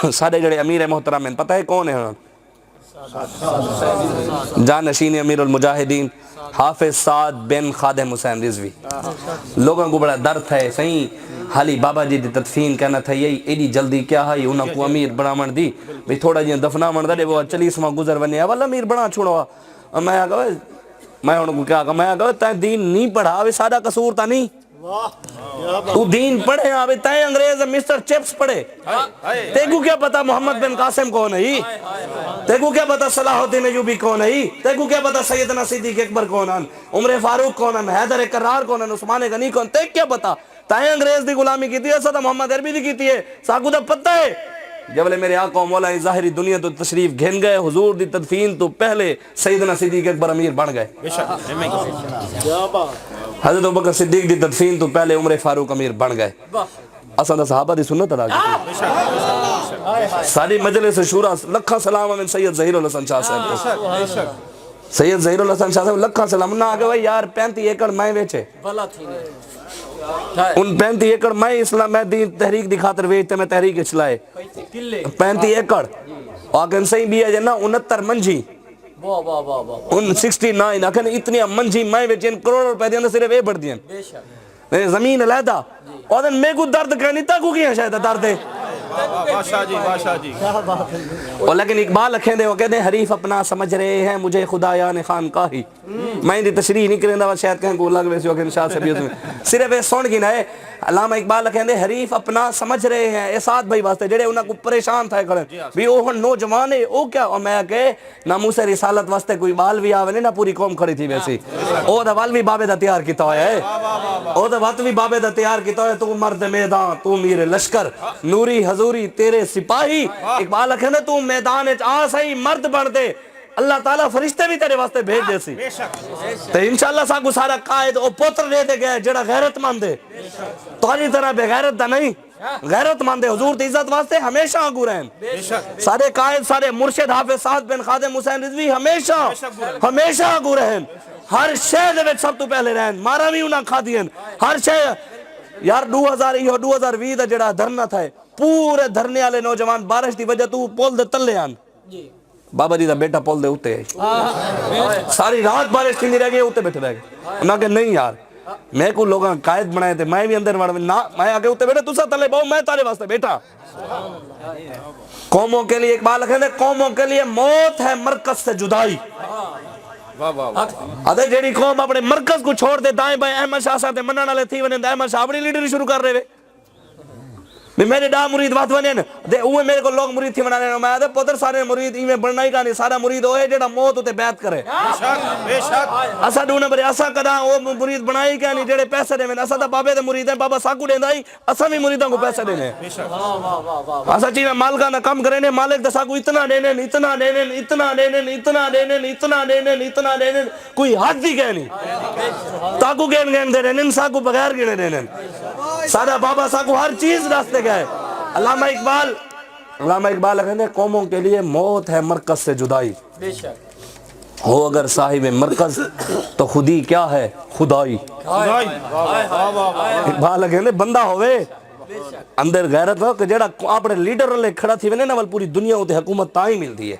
سارے جڑے امیر محترم ہیں پتہ ہے کون ہیں؟ جانشین امیر المجاہدین حافظ سعد بن خادم حسین رضوی. لوگوں کو بڑا درد ہے صحیح حالی بابا جی دی تدفین کہنا تھا یہی ایڈی جلدی کیا ہے انہوں کو امیر بنا من دی بھی تھوڑا جی دفنا من دے وہ 40واں گزر ونیا والا امیر بنا چھوڑوا. میں آگا میں انہوں کو کیا آگا میں آگا تین دین نہیں پڑھا وہ سارا قصور تا نہیں تو دین پڑھے آوے تائیں انگریز مسٹر چپس پڑھے. تیگو کیا پتا محمد بن قاسم کون ہے؟ تیگو کیا پتا صلاح الدین ایوبی کون ہے؟ تیگو کیا پتا سیدنا صدیق اکبر کون ہیں؟ عمر فاروق کون ہیں؟ حیدر کرار کون ہیں؟ عثمان غنی کون؟ تیگ کیا پتا؟ تائیں انگریز دی غلامی کی تھی ہے صدا محمد عربی دی کی تھی ہے ساکو دا پتہ ہے. جب لے میرے آقا و مولا ظاہری دنیا تو تشریف گھن گئے حضور دی تدفین تو پہلے سیدنا صدیق اکبر امیر بن گئے. حضرت ابوبکر صدیق دی تدفین تو پہلے عمر فاروق امیر بن گئے. اصلا صحابہ دی سنت ادا کی ساری مجلس شورا لکھا سلام من سید ظہیر الحسن شاہ صاحب کو. سید ظہیر الحسن شاہ صاحب لکھا سلام نہ آگے بھائی یار 35 ایکڑ میں ویچے ان 35 ایکڑ میں اسلام میں دین تحریک دی خاطر ویچتے میں تحریک اچلائے 35 ایکڑ آگن صحیح بھی ہے جنہ 69 منجھی ان 69 آکھن اتنی منجھی میں ویچیں کروڑ روپے دیں صرف اے بڑھ دیں زمین علیحدہ اور دن میں کو درد کہنی تا کو کیا شاید درد ہے بادشاہ جی بادشاہ جی. اور لیکن اقبال لکھیں دے وہ کہتے ہیں حریف اپنا سمجھ رہے ہیں مجھے خدایان خانقاہی. میں دی تشریح نہیں کریں دا شاید کہیں کو لگ ویسی وقت شاہ سے بھی صرف یہ سن کی نہ ہے. علامہ اقبال لکھیں دے حریف اپنا سمجھ رہے ہیں اے ساتھ بھائی واسطے جڑے انہاں کو پریشان تھا کھڑے بھی وہ نوجوان ہے او کیا اور میں کہ ناموس رسالت واسطے کوئی بال بھی آوے نہ پوری قوم کھڑی تھی ویسی او دا بال بھی بابے دا تیار کیتا ہویا ہے او دا وقت بھی بابے دا تیار کیتا ہویا تو مرد میدان تو میر لشکر نوری حضوری تیرے سپاہی. اقبال لکھیں دے تو میدان آ صحیح مرد بن دے اللہ تعالیٰ فرشتے بھی تیرے واسطے بھیج دے سی تو انشاءاللہ ساکو سارا قائد او پوتر دے دے گئے جڑا غیرت مند دے تاری طرح بے غیرت دا نہیں غیرت مند دے حضور تی عزت واسطے ہمیشہ آگو رہن. سارے قائد سارے مرشد حافظ سعد بن خادم حسین رضوی ہمیشہ آگو رہن ہر شے دے وچ سب تو پہلے رہن مارا بھی انہاں کھا دین ہر شے. یار 2020 دا جڑا دھرنا تھا پورے دھرنے والے نوجوان بارش دی وجہ تو پول دے تلے آن بابا جی دا بیٹا پول دے ہوتے ہے ساری رات بارش کی نہیں رہ گئی ہوتے بیٹھے رہ گئے انہاں کہ نہیں یار میں کو لوگاں قائد بنائے تھے میں بھی اندر میں آگے ہوتے بیٹھے تُسا تلے بہو میں تارے واسطے بیٹا. قوموں کے لیے اقبال لکھیں دے قوموں کے لیے موت ہے مرکز سے جدائی. آدھے جیڑی قوم اپنے مرکز کو چھوڑ دے دائیں بائیں احمد شاہ صاحب منن والے تھی ونن احمد شاہ اپنی لیڈری شروع کر رہے میرے ڈا مرید بات ونین دے اوہ میرے کو لوگ مرید تھی منانے میں آدھے پتر سارے مرید ایمیں بڑھنا ہی کہانی سارا مرید ہوئے جیڑا موت ہوتے بیعت کرے اسا ڈونا برے اسا کدا وہ مرید بنائی کہانی جیڑے پیسے دے میں اسا دا بابے دے مرید ہیں بابا ساکو دیں دائی اسا بھی مریدوں کو پیسے دینے اسا چیزیں مالکہ نہ کم کرنے مالک دے ساکو اتنا دینے اتنا دینے اتنا دینے اتنا دینے اتنا دینے اتنا دینے کوئی حد بھی کہنی تاکو گین گین دے رہنے ساکو بغیر گنے دینے سارا بابا ساکو ہر چیز راستے گئے. علامہ اقبال لکھیں قوموں کے لیے موت ہے مرکز سے جدائی ہو اگر صاحب مرکز تو خودی کیا ہے خدائی. اقبال لکھیں بندہ ہوئے اندر غیرت ہو کہ جیڑا اپنے لیڈر لے کھڑا تھی ونے نوال پوری دنیا ہوتے حکومت تاں ہی ملتی ہے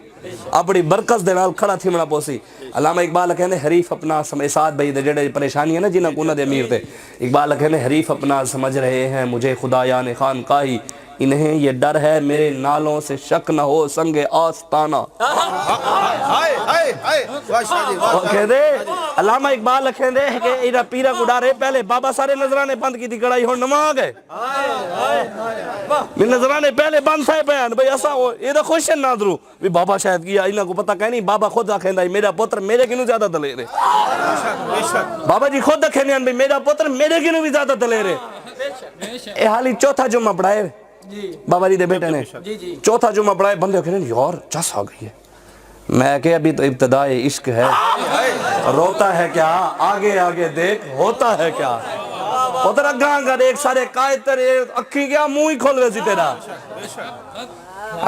اپنی برکز دے نال کھڑا تھی منا پوسی. علامہ اقبال کہنے حریف اپنا سعاد بھائی دے جڑے پریشانی ہے نا جنہاں کو نہ دے امیر تھے اقبال کہنے حریف اپنا سمجھ رہے ہیں مجھے خدایان خانقاہی انہیں یہ ڈر ہے میرے نالوں سے شک نہ ہو سنگ آستانہ. کہتے علامہ اقبال لکھیں دے کہ ایرہ پیرہ کو ڈارے پہلے بابا سارے نظرانے بند کی تھی کڑائی ہوں نماں آگئے میں نظرانے پہلے بند تھے بیان بھئی ایسا ہو یہ دا خوش نہ درو بھی بابا شاید کیا انہاں کو پتہ کہیں نہیں بابا خود آکھیں دائی میرا پتر میرے کنو زیادہ دلے رہے بابا جی خود آکھیں نہیں میرا پتر میرے کنو بھی زیادہ دلے رہے. اے حالی چوتھا جمعہ پڑھائے بابا جی دے بیٹے نے چوتھا جمعہ پڑھائے بندے کہنے یار چس آ گئی ہے میں کہ ابھی تو ابتدائی عشق ہے روتا ہے کیا آگے آگے دیکھ ہوتا ہے کیا ادھر اگاں گا دیکھ سارے قائد تیرے اکھی گیا منہ ہی کھول گئے سی تیرا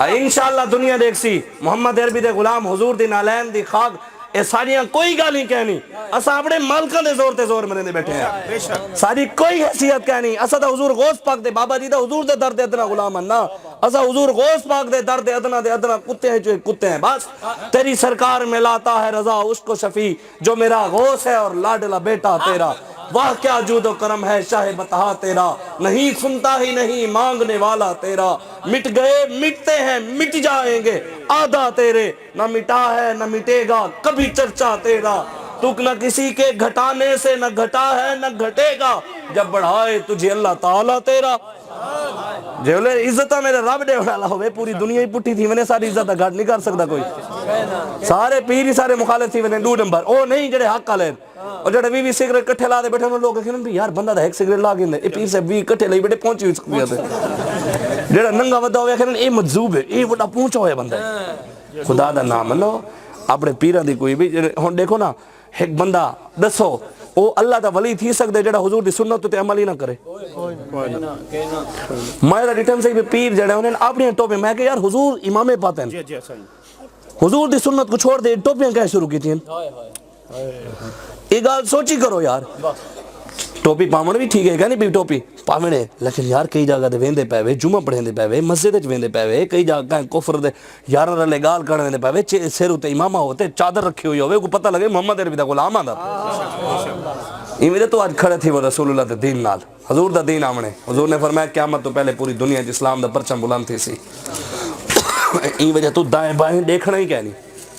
انشاءاللہ دنیا دیکھ سی محمد عربی دے غلام حضور دی نالین دی خاک اے ساریاں کوئی گالی کہنی اسا اپنے مالکاں دے زور تے زور منے دے بیٹھے ہیں ساری کوئی حیثیت کہنی اسا دا حضور غوث پاک دے بابا جی دا حضور دے درد اتنا غلام ہے نا اسا حضور غوث پاک دے درد دے ادنا کتے ہیں جو کتے ہیں، بس تیری سرکار میں لاتا ہے رضا اس کو شفیع جو میرا غوث ہے اور لاڈلا بیٹا تیرا، واہ کیا جود و کرم ہے شاہ بتہا تیرا، نہیں سنتا ہی نہیں مانگنے والا تیرا، مٹ گئے مٹتے ہیں مٹ جائیں گے آدھا تیرے، نہ مٹا ہے نہ مٹے گا کبھی چرچا تیرا، تو نہ کسی کے گھٹانے سے نہ گھٹا ہے نہ گھٹے گا، جب بڑھائے تجھے اللہ تعالیٰ تیرا، جیولے عزتہ میرے رب دے والا ہوئے، پوری دنیا ہی پٹھی تھی میں نے ساری عزتہ گھٹ نہیں کر سکتا کوئی، سارے پیری سارے مخالف تھی میں نے 2 نمبر، او نہیں جڑے حق آلے اور جڑے 20 سگریٹ کٹھے لا دے بیٹھے انہوں لوگ کہنے بھی یار بندہ دا ایک سگریٹ لا گئے اے پیر سے 20 کٹھے لئی بیٹھے پہنچی ہوئی سکتی ہے، جڑا ننگا ودا ہویا کہنے اے مجذوب ہے اے وڈا پہنچا ہویا بندہ ہے، خدا دا نام لو اپنے پیرہ دی کوئی بھی ہون دیکھو نا ایک بندہ دسو او اللہ دا ولی تھی سکتے جڑا حضور دی سنت تے عمل ہی نہ کرے، میں دا ریٹرن سے بھی پیر جڑے انہیں اپنی ٹوپیں میں کہ یار حضور امام پاتے ہیں حضور دی سنت کو چھوڑ دے ٹوپیاں کیا شروع کی تھیں، ایک گال سوچی کرو یار، ٹوپی پامن بھی ٹھیک ہے کہ نہیں بھی ٹوپی پامنے، لیکن یار کئی جگہ دے ویندے پہوے جمعہ پڑھیں دے پہوے مسجد وچ ویندے پہوے کئی جگہ کفر دے یارہ رلے گال کرنے دے پہوے سر تے امامہ ہوتے چادر رکھی ہوئی ہوئے کو پتہ لگے محمد عربی دا غلام آندا یہ میرے تو آج کھڑے تھی وہ رسول اللہ دے دین نال حضور دا دین آمنے، حضور نے فرمایا قیامت تو پہلے پوری دنیا اسلام دا پرچم بلند تھی سی، این وجہ تو دائیں بائیں دیکھنا ہی کہنی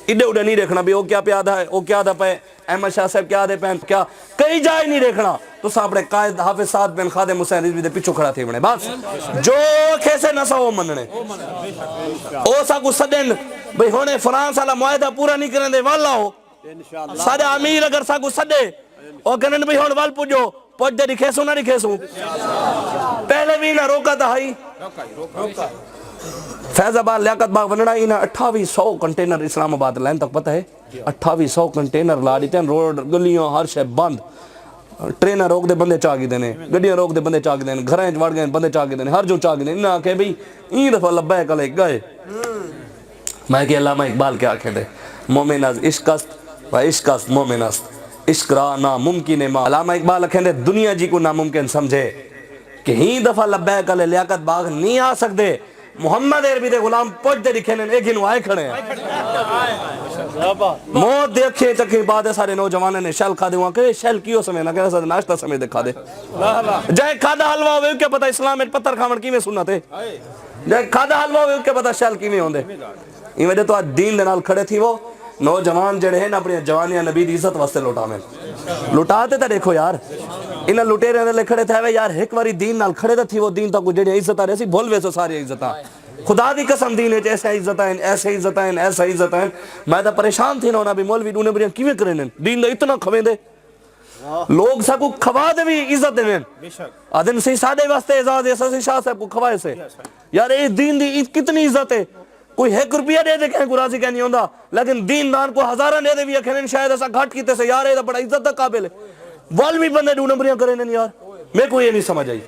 اڈے اڈے نہیں دیکھنا بھی وہ کیا پیادہ ہے وہ کیا دا پہ احمد شاہ صاحب کیا دے پہ کیا کئی جائے نہیں دیکھنا، تو ساپڑے قائد حافظ سعد بن خادم حسین رضوی دے پچھو کھڑا تھی بنے بس جو کیسے نہ سا وہ مننے او سا کو سڈن بھئی ہونے فرانس والا معاہدہ پورا نہیں کرنے دے والا ہو سارے امیر اگر سا کو سڈے اور کہنے بھئی ہون وال پوجو پوچھ دے رکھیسوں نہ رکھیسوں پہلے بھی نہ روکا تھا ہائی فیض آباد لیاقت باغ ونڑا ہی نا 2800 کنٹینر اسلام آباد لائن تک پتہ ہے 2800 کنٹینر لا دیتے ہیں روڈ گلیوں ہر شے بند ٹرینہ روک دے بندے چاہ گی دینے گڑیاں روک دے بندے چاہ گی دینے گھریں وڑ گئے بندے چاہ گی دینے ہر جو چاہ گی دینے انہاں کہ بھئی این دفعہ لبیک علیک گئے میں کہ علامہ اقبال کیا کہتے ہیں مومن از عشق است و عشق است مومن است عشق را ناممکن ما علامہ اقبال کہتے ہیں دنیا جی کو ناممکن سمجھے کہ ہی دفعہ لبیک علیہ لیاقت باغ نہیں آ سکتے محمد عربی دے غلام پوچھ دے رکھے نے ایک ہنو آئے کھڑے ہیں موت دیکھے تکے بعد سارے نوجوانے نے شیل کھا دے وہاں کہ شیل کیوں سمے نہ کہ ایسا ناشتہ سمے دے کھا دے جائے کھادا حلوہ ہوئے کیا پتا اسلام میں پتر کھامن کی میں سننا تھے جائے کھادا حلوہ ہوئے کیا پتا شیل کی میں ہوندے یہ وجہ تو آج دین دے نال کھڑے تھی وہ نوجوان جڑے ہیں اپنی جوانیاں نبی دی عزت واسطے لوٹا میں لوٹاتے تھا دیکھو یار انہاں لٹے رہنے لے کھڑے تھے یار ایک واری دین نال کھڑے تھی وہ دین تک جڑی عزت آ رہی سی بھول ویسو ساری عزت خدا دی قسم دین ہے ایسے عزت ہیں ایسے عزت ہیں ایسے عزت ہیں میں تو پریشان تھی نا بھی مولوی دونے بڑیاں کیویں کریں دین دا اتنا کھویں دے لوگ سا کو کھوا دے بھی عزت دے آدن سی سادے واسطے اعزاز ایسا سی شاہ صاحب کو کھوائے سے یار اے دین دی کتنی عزت ہے کوئی 1 روپیہ دے دے کہیں کو راضی کہیں نہیں ہوندہ لیکن دین دان کو ہزارہ دے دے بھی کہیں شاید ایسا گھٹ کیتے سے یار اے دا بڑا عزت دا قابل ہے والوی بندے دو نمبریاں کریں نہیں یار میں کو یہ نہیں سمجھ آئی